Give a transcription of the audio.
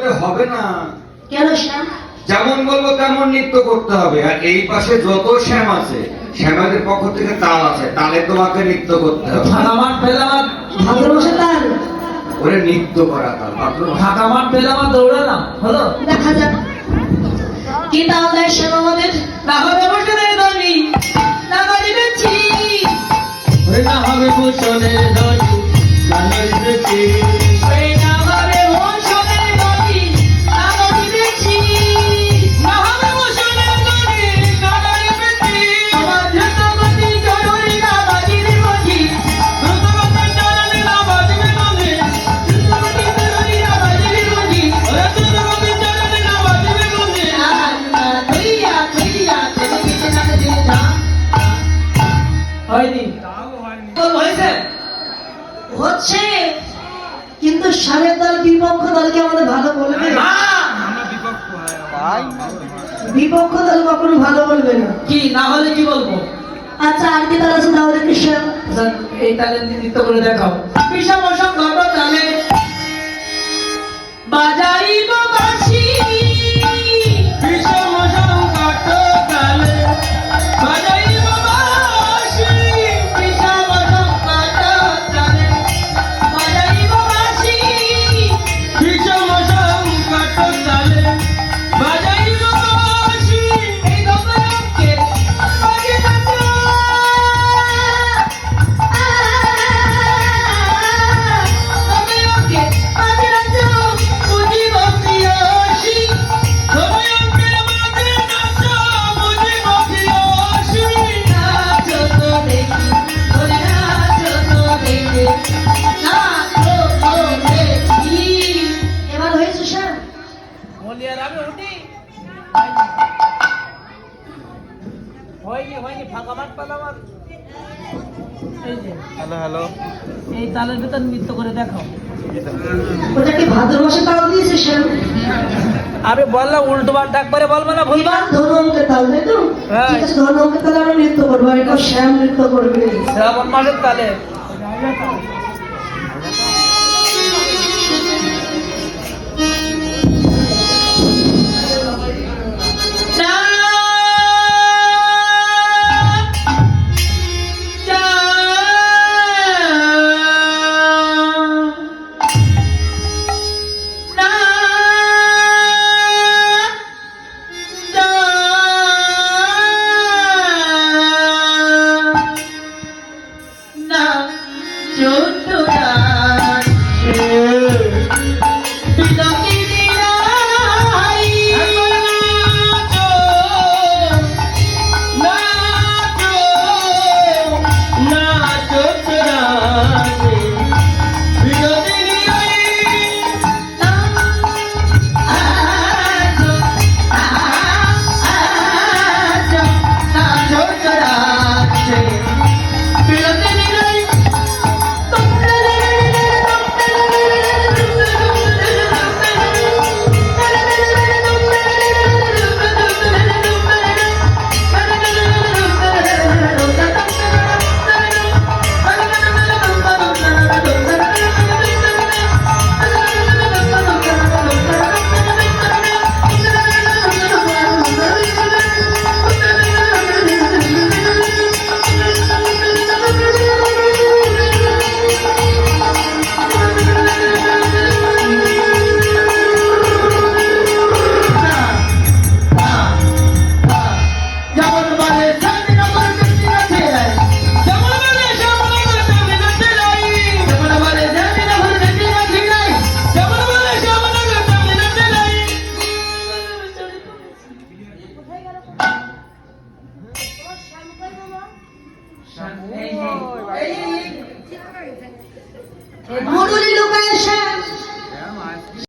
করলে হবে না। কেন শ্যাম? যেমন বলবো তেমন নৃত্য করতে হবে। আর এই পাশে যত শ্যাম আছে, শ্যামাদের পক্ষ থেকে তাল আছে, তালে তোমাকে নৃত্য করতে হবে। ফাঁকামাঠ পেলামাঠ ভাদ্র মাসে তার ওরে নৃত্য করা তাল, ভাদ্র মাসে। ফাঁকামাঠ পেলামাঠ দৌড়ে না হলো দেখা যাক কি তাল দেয় শ্যাম আমাদের। না হবে ভূষণের ধ্বনি না বাজিবেছি ওরে না হবে ভূষণের ধ্বনি না বাজিবেছি ওরে না হবে ভূষণের ধ্বনি না বাজিবেছি না হবে ভূষণের ধ্বনি না বাজিবেছি আমার ধ্রুতগতি জরুরি না বাজিবে বুঝি ধ্রুতগতি জরুরি না বাজিবে বুঝি ধ্রুতগতি জরুরি না বাজিবে বুঝি ওরে ধ্রুতগতি জরুরি না বাজিবে বুঝি থইয়া থইয়া তুমি কিছু না দিলে না হয়নি হয়েছে হচ্ছে, কিন্তু সারের দল বিপক্ষ দলকে আমাদের ভালো বলবে না। বিপক্ষ দল কখনো ভালো বলবে না। কি না হলে কি বলবো? আচ্ছা আর কি তাল আছে তাহলে কৃষ্ণ? এই তালে নৃত্য করে দেখাও। বিষম সংঘট তালে বাজাইব বাঁশি বিষম সংঘট তালে বাজাইব বাঁশি বিষম সংঘট তালে বাজাইব বাঁশি বিষম সংঘট তালে বাজাইব বাঁশি এই দমকে বাজে থাকো এবার হয়েছে শ্যাম? হ্যালো হ্যালো এই তালের ভিতর নৃত্য করে দেখাও। ওটা কি ভাদ্র মাসে তাল দিয়েছে শ্যাম? আরে বললাম উল্টো পাল্টা একবারে বলবো না ভুলবা এবার ধনু অঙ্কের তাল তাই তো? হ্যাঁ। ঠিক আছে, ধনু অঙ্কের তালে আমরা নৃত্য করবো, আর এটা শ্যাম নৃত্য করবে। শ্রাবণ মাসের তালে